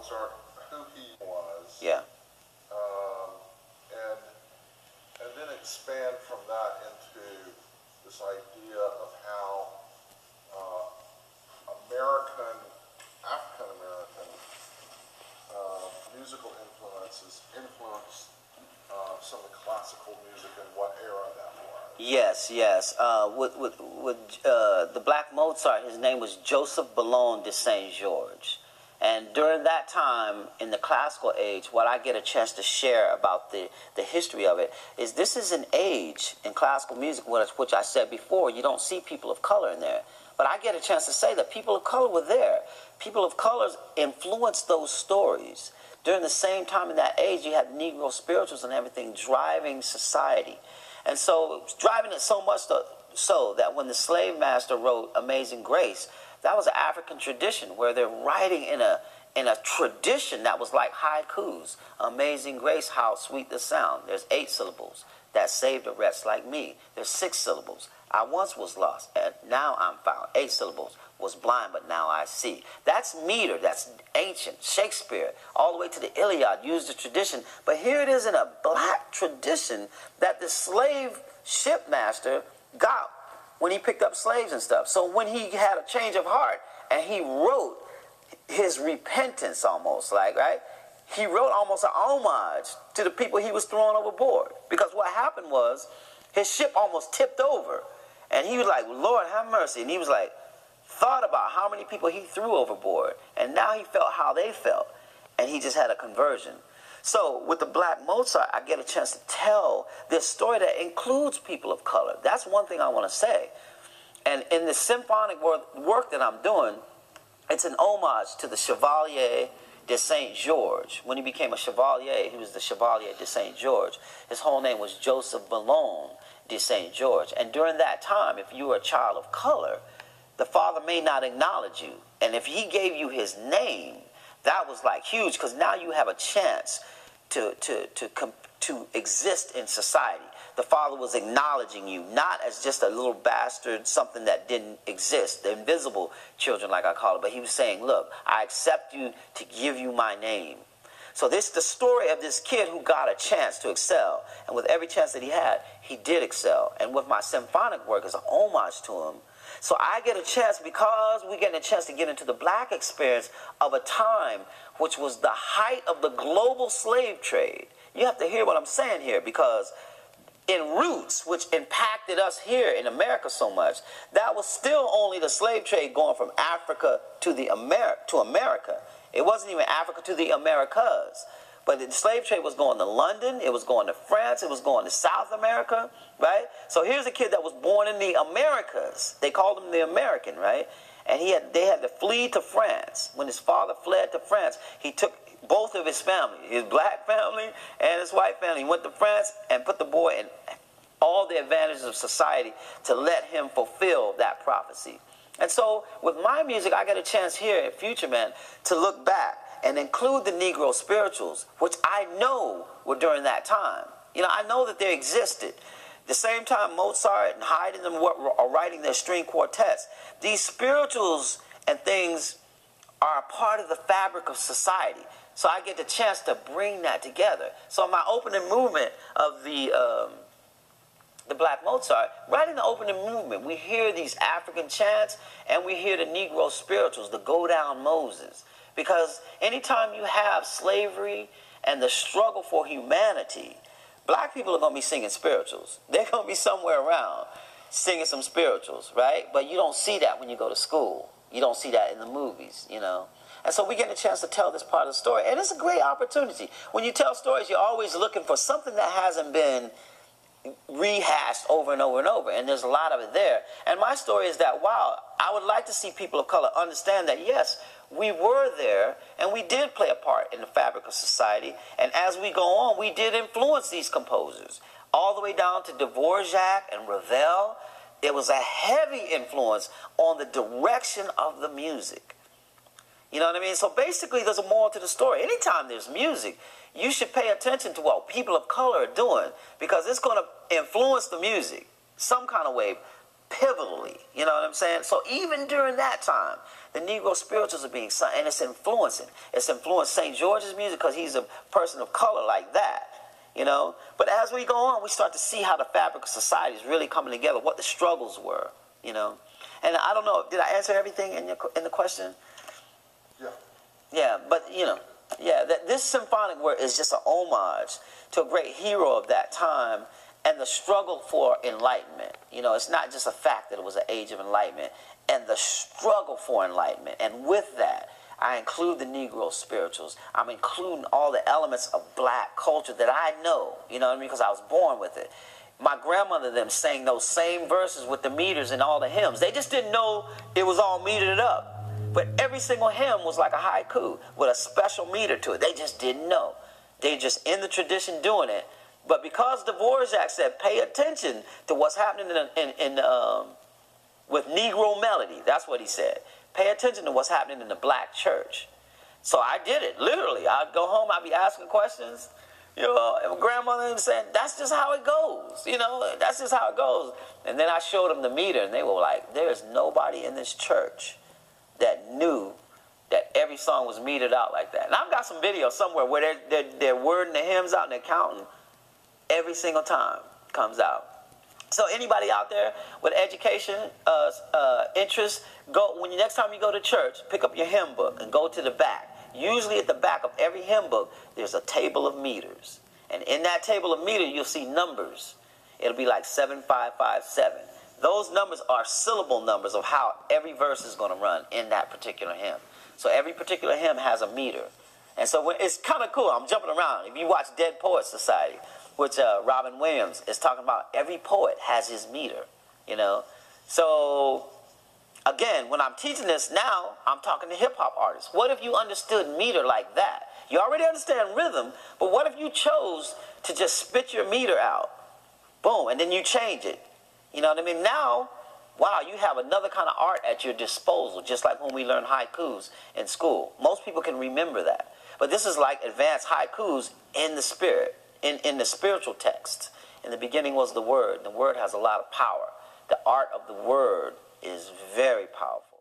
Mozart, who he was. Yeah. And then expand from that into this idea of how African American musical influences influenced some of the classical music and what era that was. Yes, yes. With the Black Mozart, his name was Joseph Boulogne de Saint-Georges. And during that time, in the classical age, what I get a chance to share about the history of it is this is an age in classical music, which I said before, you don't see people of color in there. But I get a chance to say that people of color were there. People of color influenced those stories. During the same time in that age, you had Negro spirituals and everything driving society. And so, driving it so much so that when the slave master wrote Amazing Grace, that was an African tradition where they're writing in a tradition that was like haikus. Amazing Grace, how sweet the sound. There's 8 syllables. That saved a wretch like me. There's 6 syllables. I once was lost, and now I'm found. 8 syllables. Was blind, but now I see. That's meter. That's ancient. Shakespeare, all the way to the Iliad, used the tradition. But here it is in a black tradition that the slave shipmaster got when he picked up slaves and stuff. So when he had a change of heart and he wrote his repentance almost, like, right? He wrote almost an homage to the people he was throwing overboard. Because what happened was his ship almost tipped over. And he was like, Lord, have mercy. And he was like, thought about how many people he threw overboard. And now he felt how they felt. And he just had a conversion. So with the Black Mozart, I get a chance to tell this story that includes people of color. That's one thing I want to say. And in the symphonic work that I'm doing, it's an homage to the Chevalier de Saint-Georges. When he became a Chevalier, he was the Chevalier de Saint-Georges. His whole name was Joseph Boulogne de Saint-Georges. And during that time, if you were a child of color, the father may not acknowledge you. And if he gave you his name, that was like huge, because now you have a chance to exist in society. The father was acknowledging you, not as just a little bastard, something that didn't exist, the invisible children, like I call it, but he was saying, look, I accept you to give you my name. So this is the story of this kid who got a chance to excel, and with every chance that he had, he did excel. And with my symphonic work, it's an homage to him. So I get a chance, because we get a chance to get into the black experience of a time which was the height of the global slave trade. You have to hear what I'm saying here, because in roots, which impacted us here in America so much, that was still only the slave trade going from Africa to America. It wasn't even Africa to the Americas. But the slave trade was going to London, it was going to France, it was going to South America, right? So here's a kid that was born in the Americas. They called him the American, right? And they had to flee to France. When his father fled to France, he took both of his family, his black family and his white family. He went to France and put the boy in all the advantages of society to let him fulfill that prophecy. And so with my music, I got a chance here at Futureman to look back and include the Negro spirituals, which I know were during that time. You know, I know that they existed. The same time Mozart and Haydn and them are writing their string quartets, these spirituals and things are a part of the fabric of society. So I get the chance to bring that together. So my opening movement of the Black Mozart, right in the opening movement, we hear these African chants and we hear the Negro spirituals, the Go Down Moses. Because anytime you have slavery and the struggle for humanity, black people are going to be singing spirituals. They're going to be somewhere around singing some spirituals, right? But you don't see that when you go to school. You don't see that in the movies, you know. And so we get a chance to tell this part of the story. And it's a great opportunity. When you tell stories, you're always looking for something that hasn't been rehashed over and over and over, and there's a lot of it there. And my story is that, wow, I would like to see people of color understand that, yes, we were there, and we did play a part in the fabric of society, and as we go on, we did influence these composers, all the way down to Dvorak and Ravel. It was a heavy influence on the direction of the music. You know what I mean? So basically, there's a moral to the story. Anytime there's music, you should pay attention to what people of color are doing, because it's going to influence the music some kind of way. pivotally. You know what I'm saying? So even during that time, the Negro spirituals are being sung, and it's influencing. It's influenced St. George's music because he's a person of color like that. You know, but as we go on, we start to see how the fabric of society is really coming together, what the struggles were, you know. And I don't know, did I answer everything in the question? Yeah. Yeah, but, you know, yeah, this symphonic work is just an homage to a great hero of that time and the struggle for enlightenment. You know, it's not just a fact that it was an age of enlightenment, and the struggle for enlightenment. And with that, I include the Negro spirituals. I'm including all the elements of black culture that I know, you know what I mean, because I was born with it. My grandmother them sang those same verses with the meters and all the hymns. They just didn't know it was all metered up. But every single hymn was like a haiku with a special meter to it. They just didn't know. They just in the tradition doing it. But because Dvorak said, pay attention to what's happening with Negro melody, that's what he said. Pay attention to what's happening in the black church. So I did it, literally. I'd go home, I'd be asking questions. You know, and my grandmother was saying, that's just how it goes. You know, that's just how it goes. And then I showed them the meter, and they were like, there's nobody in this church that knew that every song was metered out like that. And I've got some videos somewhere where they're wording the hymns out and they're counting every single time comes out. So anybody out there with education, interest, go when next time you go to church, pick up your hymn book and go to the back. Usually at the back of every hymn book, there's a table of meters. And in that table of meters, you'll see numbers. It'll be like 7557. Those numbers are syllable numbers of how every verse is going to run in that particular hymn. So every particular hymn has a meter. And so it's kind of cool. I'm jumping around. If you watch Dead Poets Society, which Robin Williams is talking about, every poet has his meter, you know. So, again, when I'm teaching this now, I'm talking to hip-hop artists. What if you understood meter like that? You already understand rhythm, but what if you chose to just spit your meter out? Boom, and then you change it. You know what I mean? Now, wow, you have another kind of art at your disposal, just like when we learn haikus in school. Most people can remember that. But this is like advanced haikus in the spirit. In the spiritual text. In the beginning was the Word. The Word has a lot of power. The art of the Word is very powerful.